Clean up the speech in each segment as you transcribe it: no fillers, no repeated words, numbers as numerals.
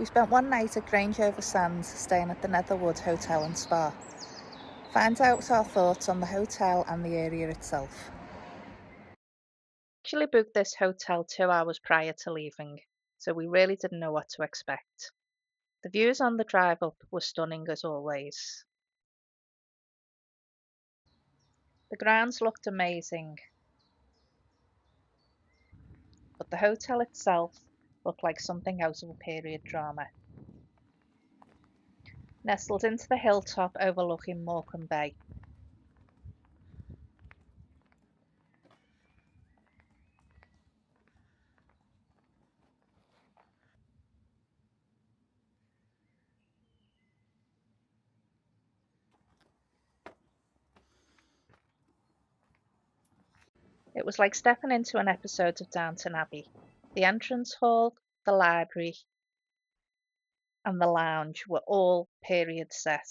We spent one night at Grange-over-Sands staying at the Netherwood Hotel and Spa. Find out our thoughts on the hotel and the area itself. Actually booked this hotel 2 hours prior to leaving, so we really didn't know what to expect. The views on the drive up were stunning as always. The grounds looked amazing, but the hotel itself looked like something out of a period drama. Nestled into the hilltop overlooking Morecambe Bay. It was like stepping into an episode of Downton Abbey. The entrance hall, the library, and the lounge were all period set,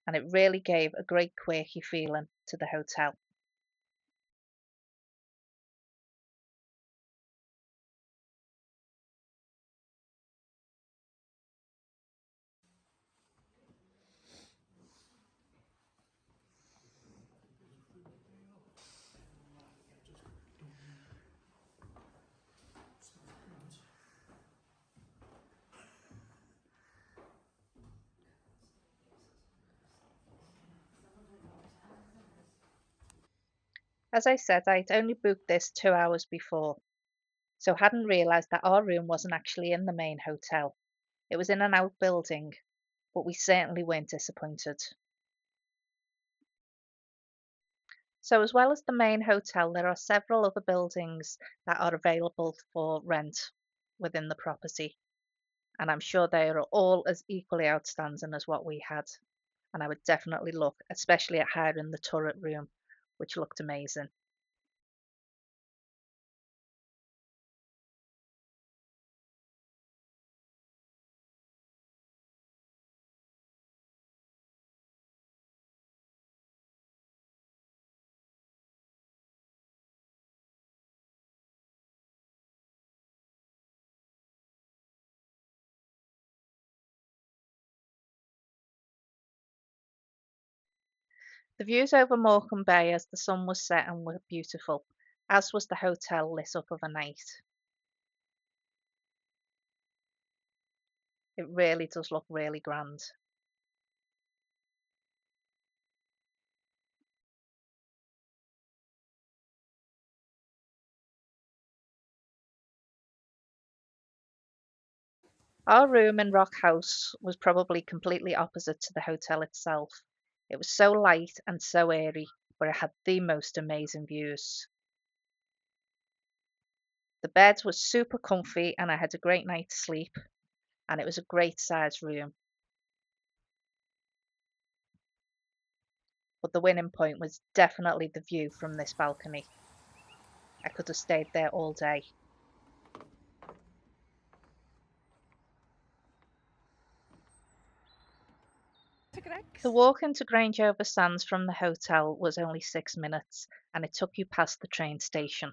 and it really gave a great quirky feeling to the hotel. As I said, I'd only booked this 2 hours before, so hadn't realised that our room wasn't actually in the main hotel. It was in an outbuilding, but we certainly weren't disappointed. So, as well as the main hotel, there are several other buildings that are available for rent within the property, and I'm sure they are all as equally outstanding as what we had. And I would definitely look, especially at hiring the turret room, which looked amazing. The views over Morecambe Bay as the sun was setting were beautiful, as was the hotel lit up of a night. It really does look really grand. Our room in Rock House was probably completely opposite to the hotel itself. It was so light and so airy, but it had the most amazing views. The bed was super comfy and I had a great night's sleep, and it was a great sized room. But the winning point was definitely the view from this balcony. I could have stayed there all day. The walk into Grange-over-Sands from the hotel was only 6 minutes, and it took you past the train station.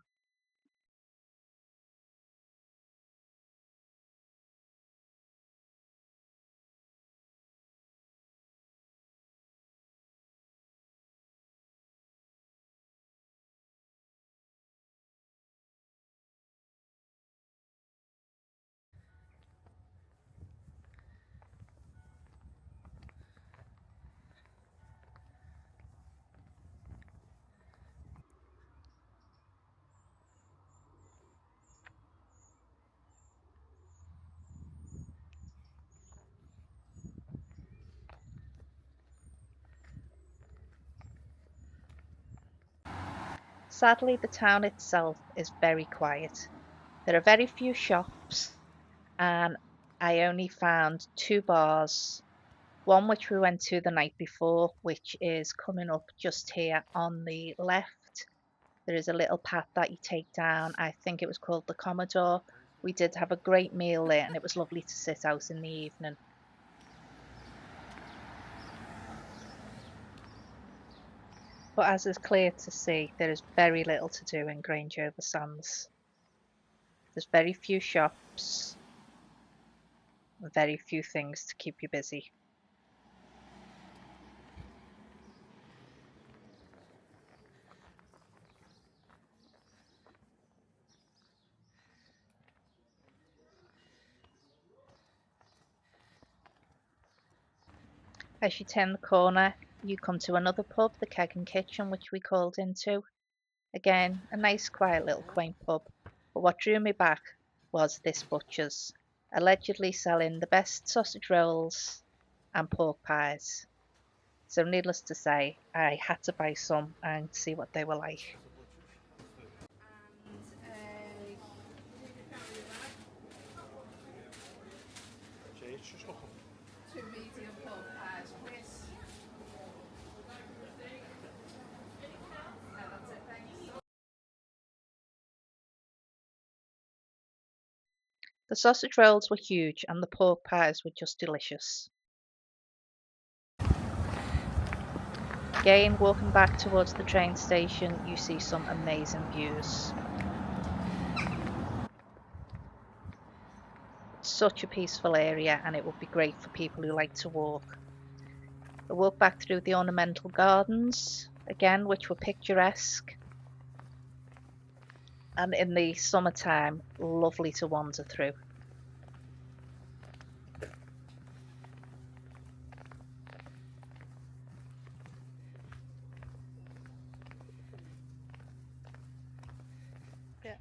Sadly, the town itself is very quiet. There are very few shops, and I only found two bars. One which we went to the night before, which is coming up just here on the left. There is a little path that you take down. I think it was called the Commodore. We did have a great meal there, and it was lovely to sit out in the evening. But as is clear to see, there is very little to do in Grange-over-Sands. There's very few shops. and very few things to keep you busy. As you turn the corner, you come to another pub, the Keg and Kitchen, which we called into. Again, a nice, quiet little quaint pub. But what drew me back was this butcher's, allegedly selling the best sausage rolls and pork pies. So, needless to say, I had to buy some and see what they were like. Two medium pork pies with. No, that's it, thanks. The sausage rolls were huge and the pork pies were just delicious. Again, walking back towards the train station, you see some amazing views. Such a peaceful area, and it would be great for people who like to walk. I walked back through the ornamental gardens, again, which were picturesque, and in the summertime, lovely to wander through. Yeah.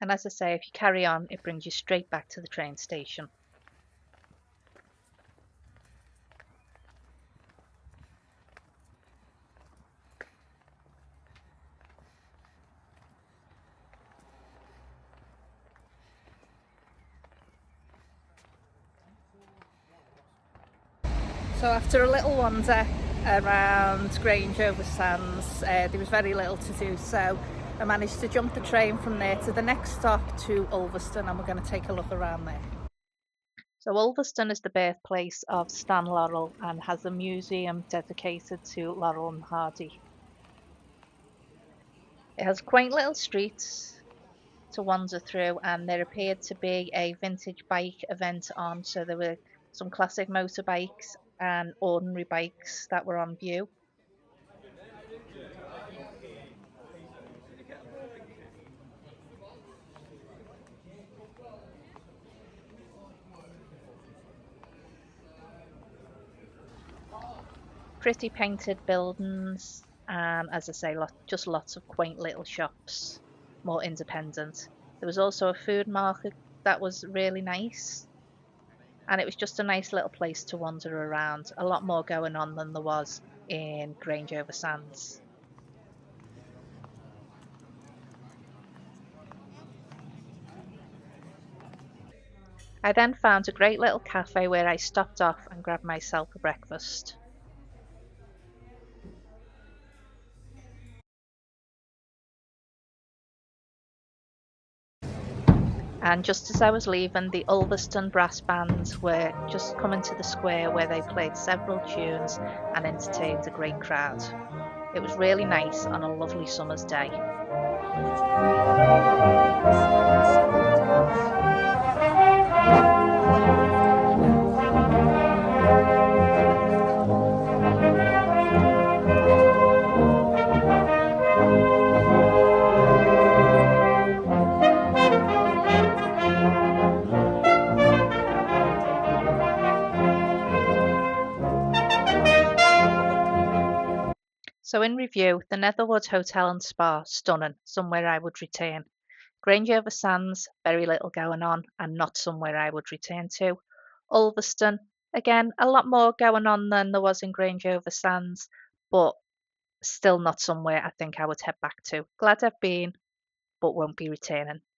And as I say, if you carry on, it brings you straight back to the train station. So after a little wander around Grange-over-Sands, there was very little to do, so I managed to jump the train from there to the next stop to Ulverston, and we're going to take a look around there. So Ulverston is the birthplace of Stan Laurel and has a museum dedicated to Laurel and Hardy. It has quaint little streets to wander through, and there appeared to be a vintage bike event on, so there were some classic motorbikes and ordinary bikes that were on view. Pretty painted buildings, and as I say, just lots of quaint little shops, more independent. There was also a food market that was really nice, and it was just a nice little place to wander around. A lot more going on than there was in Grange-over-Sands. I then found a great little cafe where I stopped off and grabbed myself a breakfast. And just as I was leaving, the Ulverston brass bands were just coming to the square where they played several tunes and entertained a great crowd. It was really nice on a lovely summer's day. So in review, the Netherwood Hotel and Spa, stunning, somewhere I would return. Grange-over-Sands, very little going on and not somewhere I would return to. Ulverston, again, a lot more going on than there was in Grange-over-Sands, but still not somewhere I think I would head back to. Glad I've been, but won't be returning.